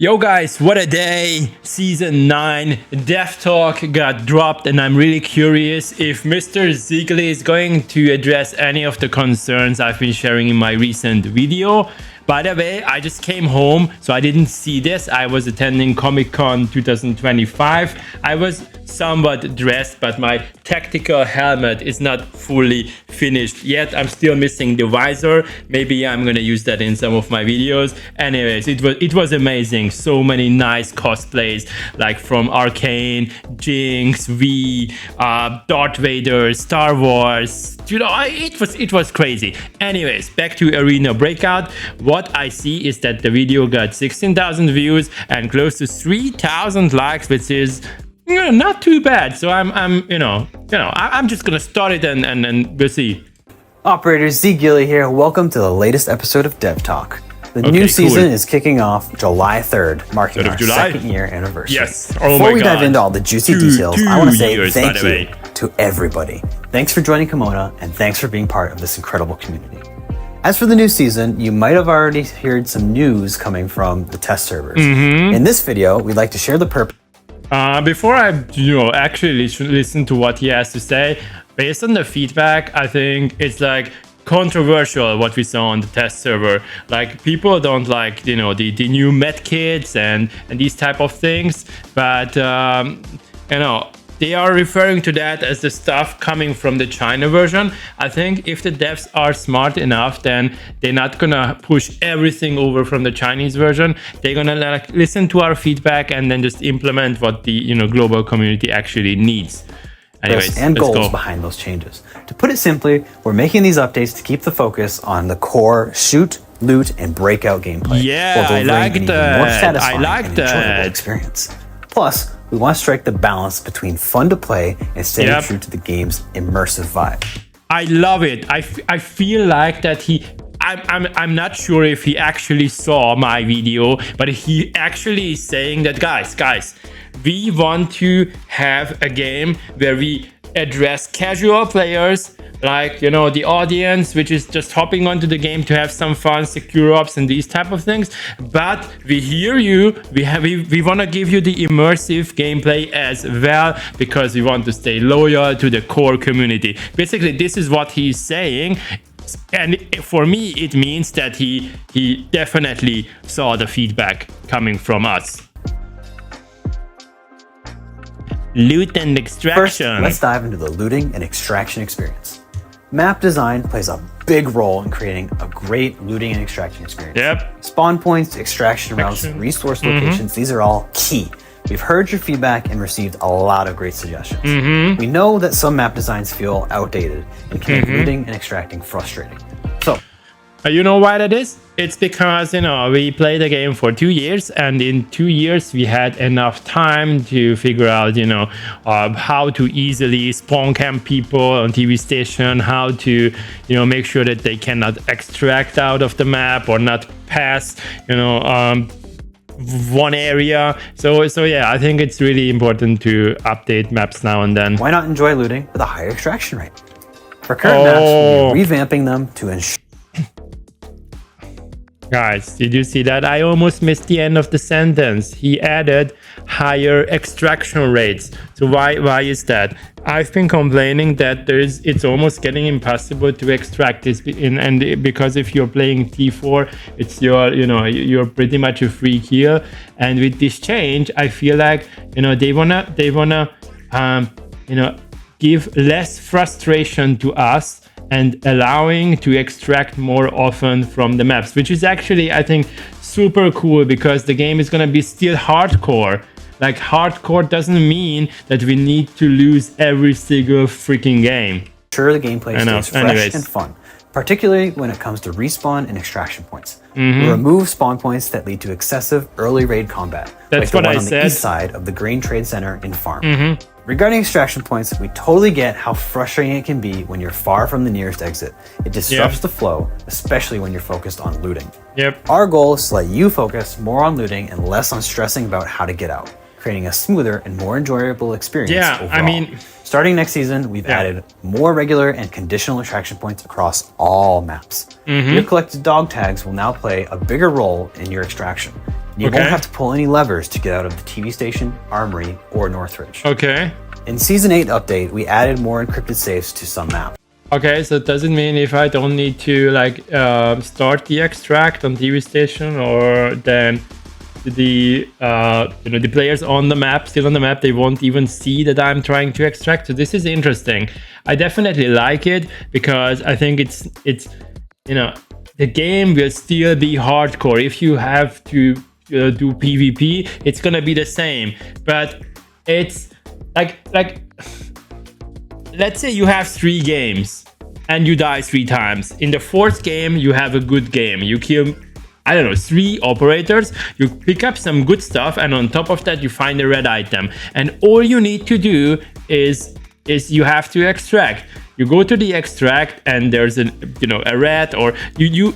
Yo guys, what a day! Season 9 Dev Talk got dropped and I'm really curious if Mr. Ziegler is going to address any of the concerns I've been sharing in my recent video. By the way, I just came home, so I didn't see this. I was attending Comic-Con 2025. I was somewhat dressed, but my tactical helmet is not fully finished yet. I'm still missing the visor. Maybe I'm gonna use that in some of my videos. Anyways, it was amazing. So many nice cosplays, like from Arcane, Jinx, V, Darth Vader, Star Wars. You know, it was crazy. Anyways, back to Arena Breakout. What I see is that the video got 16,000 views and close to 3,000 likes, which is not too bad. So I'm just gonna start it and we'll see. Operator Ziegler here. Welcome to the latest episode of Dev Talk. The new season is kicking off July 3rd, marking our second year anniversary. Yes. Before we dive into all the juicy details, I want to say thank you to everybody. Thanks for joining Kimona, and thanks for being part of this incredible community. As for the new season, you might have already heard some news coming from the test servers. In this video, we'd like to share the purpose. Before I actually listen to what he has to say, based on the feedback, I think it's like controversial what we saw on the test server. Like, people don't like the new med kits and these type of things, but they are referring to that as the stuff coming from the China version. I think if the devs are smart enough, then they're not gonna push everything over from the Chinese version. They're gonna listen to our feedback and then just implement what the global community actually needs. Anyways, and goals behind those changes. To put it simply, we're making these updates to keep the focus on the core shoot, loot, and breakout gameplay. Yeah, I like that. More satisfying I like and that. enjoyable experience. Plus, we want to strike the balance between fun to play and staying true to the game's immersive vibe. I love it. I feel like that I'm not sure if he actually saw my video, but he actually is saying that guys, we want to have a game where we address casual players, like the audience which is just hopping onto the game to have some fun, secure ops and these type of things. But we hear you. We want to give you the immersive gameplay as well, because we want to stay loyal to the core community. Basically, this is what he's saying. And for me, it means that he definitely saw the feedback coming from us. Loot and extraction. First, let's dive into the looting and extraction experience. Map design plays a big role in creating a great looting and extraction experience. Yep. Spawn points, extraction routes, resource locations, these are all key. We've heard your feedback and received a lot of great suggestions. We know that some map designs feel outdated and can make looting and extracting frustrating. So, you know why that is? It's because, we played the game for 2 years, and in 2 years we had enough time to figure out, how to easily spawn camp people on TV station, how to, make sure that they cannot extract out of the map or not pass, one area. So yeah, I think it's really important to update maps now and then. Why not enjoy looting with a higher extraction rate? For current maps, we'll be revamping them to ensure. Guys, did you see that? I almost missed the end of the sentence. He added higher extraction rates. So why is that? I've been complaining that it's almost getting impossible to extract this and because if you're playing T4, it's you're pretty much a free kill. And with this change, I feel like they wanna give less frustration to us and allowing to extract more often from the maps, which is actually, I think, super cool, because the game is gonna be still hardcore. Like, hardcore doesn't mean that we need to lose every single freaking game. Sure, the gameplay stays fresh and fun, particularly when it comes to respawn and extraction points. We remove spawn points that lead to excessive early raid combat. That's like what the one I on said. The east side of the Grain Trade Center in Farm. Regarding extraction points, we totally get how frustrating it can be when you're far from the nearest exit. It disrupts the flow, especially when you're focused on looting. Our goal is to let you focus more on looting and less on stressing about how to get out, creating a smoother and more enjoyable experience overall. I mean, starting next season, we've added more regular and conditional extraction points across all maps. Your collected dog tags will now play a bigger role in your extraction. You won't have to pull any levers to get out of the TV station, Armory, or Northridge. Okay. In Season 8 update, we added more encrypted safes to some maps. Okay, so does it mean if I don't need to like start the extract on TV station, or then the the players on the map, still on the map, they won't even see that I'm trying to extract? So this is interesting. I definitely like it because I think it's the game will still be hardcore. If you have to do PvP, it's gonna be the same, but it's like let's say you have 3 games and you die 3 times. In the 4th game, you have a good game. You kill, I don't know, 3 operators, you pick up some good stuff, and on top of that, you find a red item. And all you need to do is you have to extract. You go to the extract and there's a rat, or you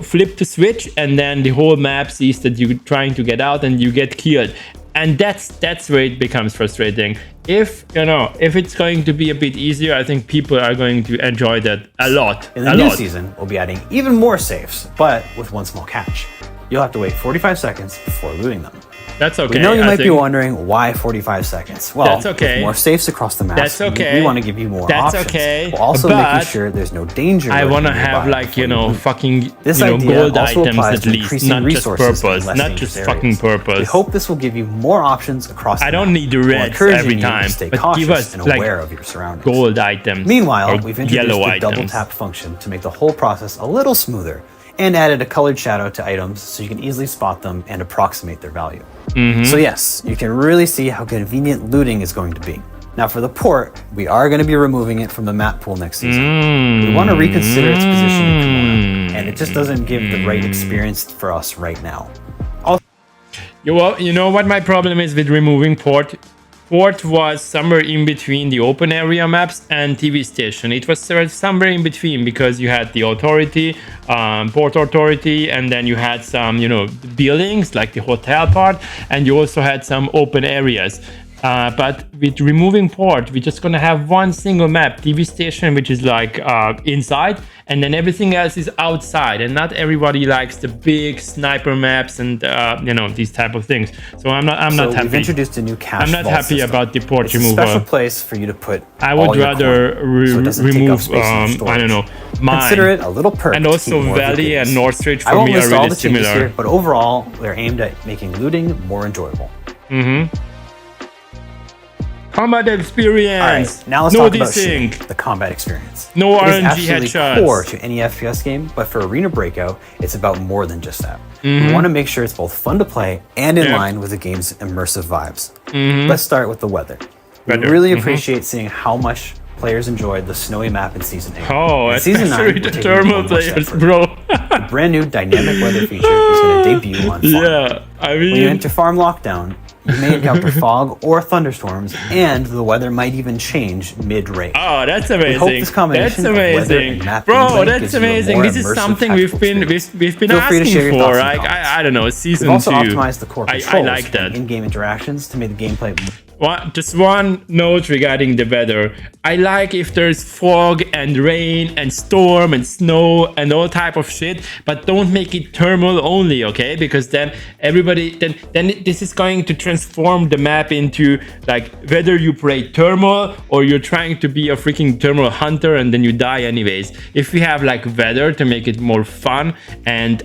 flip the switch and then the whole map sees that you're trying to get out and you get killed. And that's where it becomes frustrating. If it's going to be a bit easier, I think people are going to enjoy that a lot. In the new season, we'll be adding even more safes, but with one small catch. You'll have to wait 45 seconds before looting them. That's okay. We know you might be wondering why 45 seconds. Well, that's okay. With more safes across the map. That's okay. We want to give you more that's options. Okay. While also making sure there's no danger. I want to have like fucking gold items at least, not just purples, not just fucking purples. We hope this will give you more options across the map. I don't need the reds every time, but give us and like aware of your surroundings. Gold items. Meanwhile, we've introduced yellow the double tap function to make the whole process a little smoother, and added a colored shadow to items so you can easily spot them and approximate their value. So yes, you can really see how convenient looting is going to be. Now for the port, we are going to be removing it from the map pool next season. We want to reconsider its position in Kimona, and it just doesn't give the right experience for us right now. You know what my problem is with removing port? Port was somewhere in between the open area maps and TV station. It was somewhere in between because you had the authority, port authority, and then you had some, buildings like the hotel part, and you also had some open areas. But with removing port, we're just gonna have one single map, TV station, which is like inside, and then everything else is outside. And not everybody likes the big sniper maps and these type of things. So I'm not happy. We've introduced a new cache. I'm not happy about the port removal. It's a special place for you to put. I would rather remove I don't know, mine. Consider it a little perk. And also Valley and Northridge for me are really similar. Here, but overall, they're aimed at making looting more enjoyable. Combat experience. All right, now let's talk about shooting, the combat experience. No RNG headshots. It is absolutely core to any FPS game, but for Arena Breakout, it's about more than just that. We want to make sure it's both fun to play and in line with the game's immersive vibes. Let's start with the weather. We really appreciate seeing how much players enjoyed the snowy map in Season 8. Oh, in Season 9, the thermal players, bro. The brand new dynamic weather feature is going to debut on Farm. Yeah, I mean... When you enter Farm Lockdown, you may encounter fog or thunderstorms, and the weather might even change mid-race. Oh, that's amazing! We hope this combination that's amazing, bro. That's amazing. This is something we've been asking for. Like I don't know, Season 2. We've also optimized the core controls I like that. And in-game interactions to make the gameplay. Just one note regarding the weather. I like if there's fog and rain and storm and snow and all type of shit, but don't make it thermal only, okay? Because then everybody, then this is going to transform the map into like whether you play thermal or you're trying to be a freaking thermal hunter and then you die anyways. If we have like weather to make it more fun and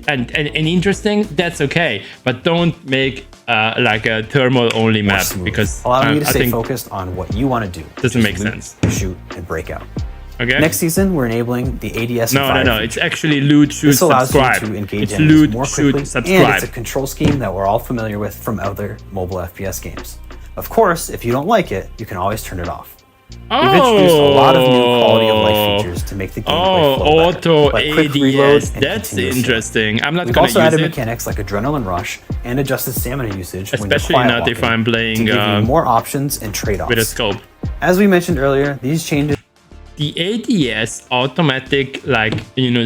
interesting, that's okay. But don't make like a thermal only map because allowing you to stay focused on what you want to do. Doesn't make sense. Shoot and break out. Okay. Next season, we're enabling the ADS. No. It's actually loot, shoot, subscribe. This allows you to engage it's loot, more shoot, quickly, subscribe. And it's a control scheme that we're all familiar with from other mobile FPS games. Of course, if you don't like it, you can always turn it off. We've introduced a lot of new quality of life features to make the gameplay flow better, auto like quick ADS. reload and That's interesting. I'm not We've gonna also use added it. mechanics like adrenaline rush and adjusted stamina usage, Especially when you're not if I'm playing to give you more options and trade-offs. with a scope. As we mentioned earlier, these changes. The ADS automatic, like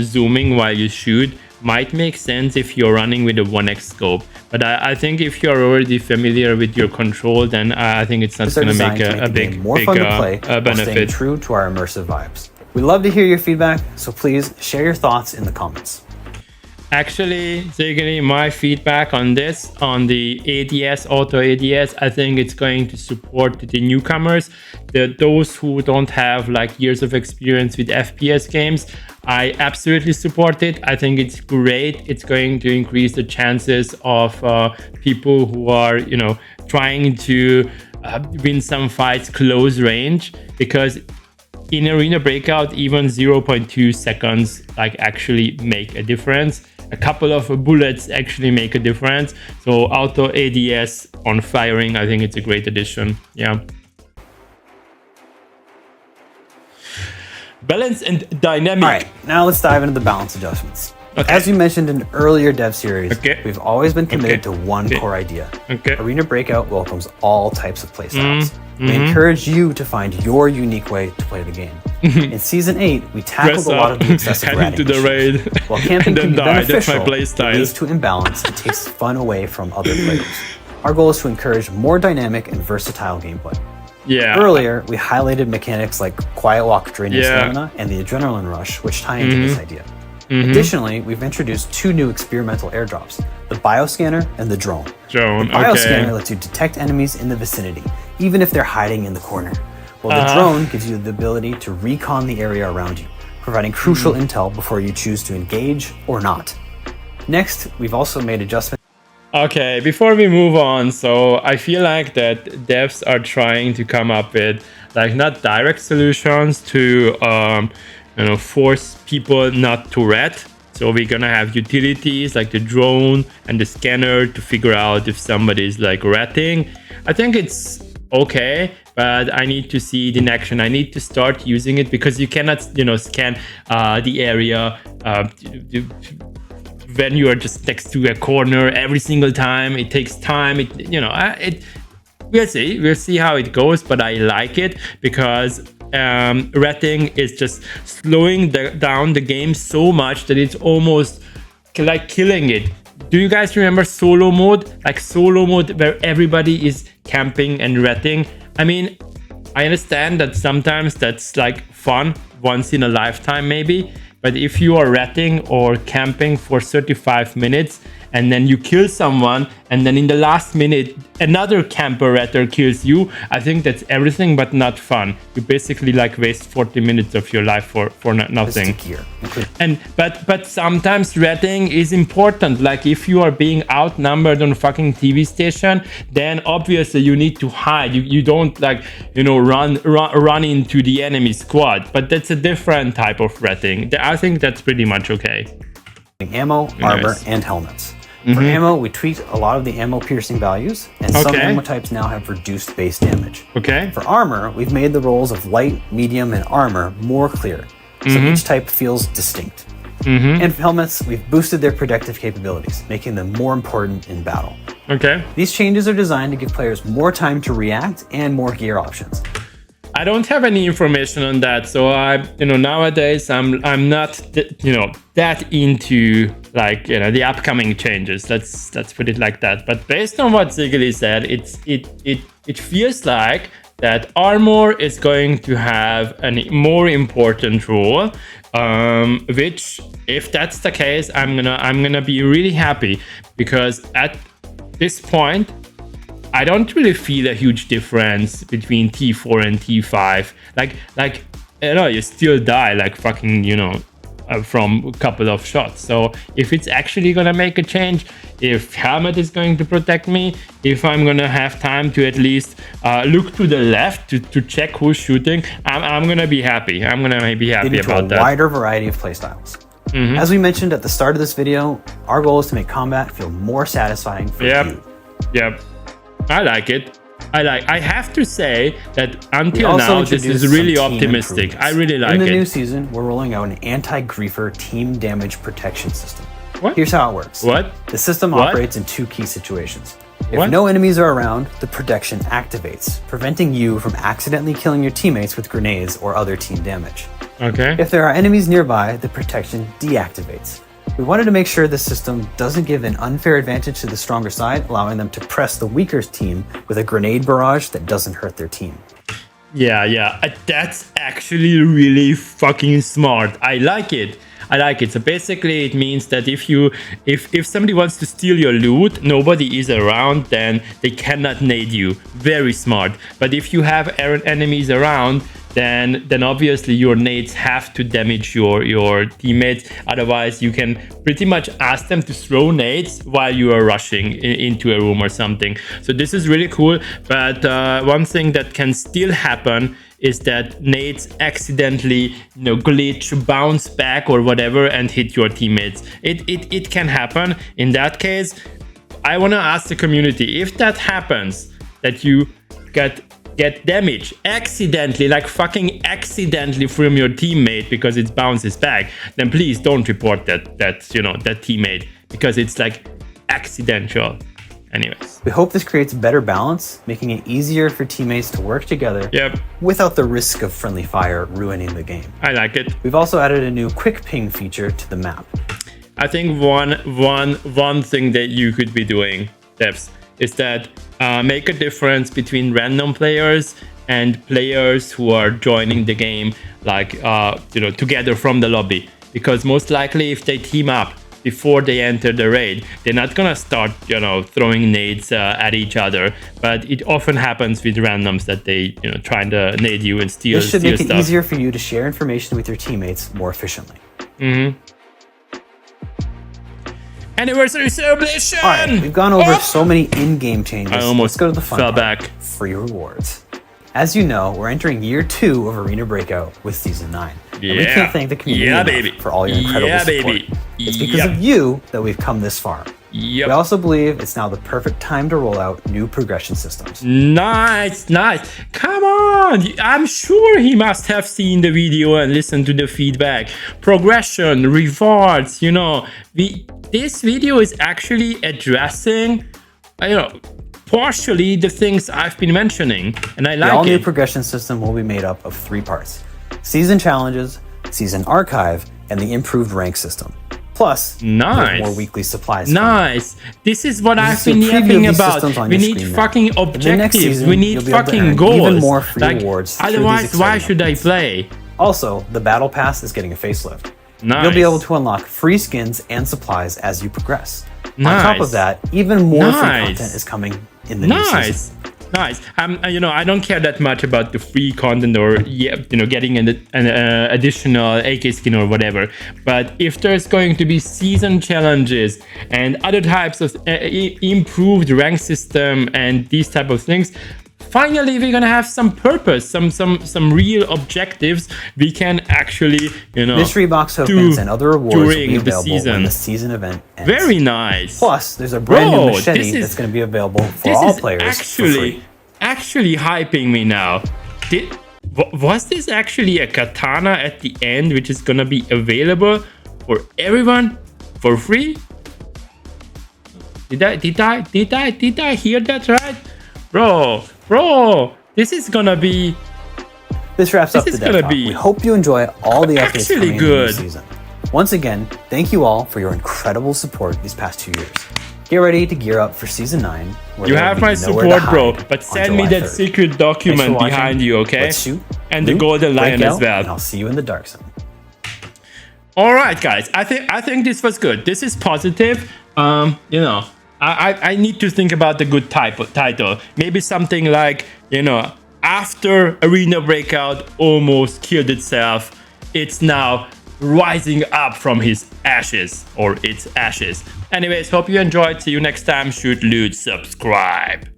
zooming while you shoot, might make sense if you're running with a 1x scope, but I think if you're already familiar with your control, then I think it's not going to make a big benefit. Staying true to our immersive vibes. We love to hear your feedback, so please share your thoughts in the comments. Actually, Ziggy, my feedback on this, on the ADS, auto ADS, I think it's going to support the newcomers, those who don't have like years of experience with FPS games. I absolutely support it. I think it's great. It's going to increase the chances of people who are, you know, trying to win some fights close range, because in Arena Breakout, even 0.2 seconds like actually make a difference. A couple of bullets actually make a difference. So auto ADS on firing, I think it's a great addition. Yeah. Balance and dynamic. All right, now let's dive into the balance adjustments. Okay. As we mentioned in earlier dev series, Okay. we've always been committed Okay. to one Okay. core idea. Okay. Arena Breakout welcomes all types of playstyles. We encourage you to find your unique way to play the game. In Season 8, we tackled Dress a lot of the up, excessive head ratting into the issues. raid, While camping and can then be die. That's my beneficial, play it style. leads to imbalance and takes fun away from other players. Our goal is to encourage more dynamic and versatile gameplay. Yeah. Earlier, we highlighted mechanics like Quiet Walk draining Yeah. stamina and the Adrenaline Rush, which tie into this idea. Additionally, we've introduced 2 new experimental airdrops, the Bioscanner and the Drone. Drone, The Bioscanner okay. lets you detect enemies in the vicinity, even if they're hiding in the corner, while the Drone gives you the ability to recon the area around you, providing crucial intel before you choose to engage or not. Next, we've also made adjustments. Okay, before we move on, so I feel like that devs are trying to come up with like not direct solutions to you know, force people not to rat. So we're gonna have utilities like the drone and the scanner to figure out if somebody is like ratting. I think it's okay, but I need to see it in action. I need to start using it, because you cannot, you know, scan the area when you are just next to a corner every single time. It takes time. It, you know, we'll see how it goes, but I like it because ratting is just slowing down the game so much that it's almost like killing it. Do you guys remember solo mode? Like solo mode where everybody is camping and ratting. I mean, I understand that sometimes that's like fun once in a lifetime maybe, but if you are ratting or camping for 35 minutes and then you kill someone and then in the last minute another camper ratter kills you, I think that's everything but not fun. You basically like waste 40 minutes of your life for nothing. And but sometimes ratting is important. Like if you are being outnumbered on a fucking TV station, then obviously you need to hide. You don't like, you know, run into the enemy squad. But that's a different type of ratting. I think that's pretty much okay. Ammo, armor, and helmets. For ammo, we tweaked a lot of the ammo piercing values, and some ammo types now have reduced base damage. Okay. For armor, we've made the roles of light, medium, and armor more clear, so each type feels distinct. And for helmets, we've boosted their protective capabilities, making them more important in battle. Okay. These changes are designed to give players more time to react and more gear options. I don't have any information on that, so nowadays I'm not that into like the upcoming changes. Let's put it like that. But based on what Ziggy said, it feels like that armor is going to have a more important role. Which, if that's the case, I'm gonna be really happy, because at this point I don't really feel a huge difference between T4 and T5. Like you still die like fucking, from a couple of shots. So if it's actually gonna make a change, if helmet is going to protect me, if I'm gonna have time to at least look to the left to check who's shooting, I'm gonna be happy. I'm gonna be happy about that. A wider variety of playstyles. As we mentioned at the start of this video, our goal is to make combat feel more satisfying for you. Yep. I like it. I have to say that until now, this is really optimistic. I really like it. In the new season, we're rolling out an anti-griefer team damage protection system. What? Here's how it works. What? The system operates in 2 key situations. If no enemies are around, the protection activates, preventing you from accidentally killing your teammates with grenades or other team damage. Okay. If there are enemies nearby, the protection deactivates. We wanted to make sure the system doesn't give an unfair advantage to the stronger side, allowing them to press the weaker team with a grenade barrage that doesn't hurt their team. Yeah, that's actually really fucking smart. I like it. I like it. So basically it means that if somebody wants to steal your loot, nobody is around, then they cannot nade you. Very smart. But if you have enemies around, then obviously your nades have to damage your teammates. Otherwise, you can pretty much ask them to throw nades while you are rushing into a room or something. So this is really cool. But one thing that can still happen is that nades accidentally, glitch, bounce back or whatever and hit your teammates. It can happen. In that case, I want to ask the community, if that happens, that you get damage accidentally, like fucking accidentally from your teammate because it bounces back, then please don't report that teammate, because it's like accidental. Anyways, we hope this creates better balance, making it easier for teammates to work together without the risk of friendly fire ruining the game. I like it. We've also added a new quick ping feature to the map. I think one thing that you could be doing, devs, is that make a difference between random players and players who are joining the game, like together from the lobby, because most likely if they team up before they enter the raid, they're not gonna start throwing nades at each other. But it often happens with randoms that they trying to nade you and steal this should make it stuff. easier for you to share information with your teammates more efficiently. Anniversary celebration! All right, we've gone over so many in-game changes. I almost Let's go to the fun fell part, back. free rewards. As you know, we're entering year 2 of Arena Breakout with Season 9. And we can't thank the community enough for all your incredible support. It's because of you that we've come this far. We also believe it's now the perfect time to roll out new progression systems. Nice. Come on! I'm sure he must have seen the video and listened to the feedback. Progression, rewards, this video is actually addressing, partially the things I've been mentioning, and I like it. The all-new progression system will be made up of 3 parts: Season Challenges, Season Archive, and the improved rank system. Plus, more weekly supplies. Nice. This is what I've been yapping about. We need fucking objectives. We need fucking goals. Even more free rewards. Otherwise, why should I play? Also, the Battle Pass is getting a facelift. Nice. You'll be able to unlock free skins and supplies as you progress. Nice. On top of that, even more free content is coming in the new season. Nice. I don't care that much about the free content or getting an additional AK skin or whatever. But if there's going to be season challenges and other types of improved rank system and these type of things, finally we're gonna have some purpose, some real objectives. We can actually mystery box tokens and other rewards will be available when the season event ends. Very nice. Plus, there's a brand new machete that's going to be available for all players for free. Actually hyping me now. Was this actually a katana at the end, which is gonna be available for everyone for free? Did I hear that right? Bro, this is gonna be... This wraps up the Dev Talk. We hope you enjoy all the updates coming in the new season. Once again, thank you all for your incredible support these past 2 years. Get ready to gear up for Season 9. You have my support, bro, but send me that 3rd. Secret document behind you, okay? Let's shoot, and the Golden Lion as well. And I'll see you in the dark zone. All right, guys. I think this was good. This is positive. I need to think about the good title. Maybe something like, after Arena Breakout almost killed itself, it's now rising up from his ashes or its ashes. Anyways, hope you enjoyed. See you next time. Shoot, loot, subscribe.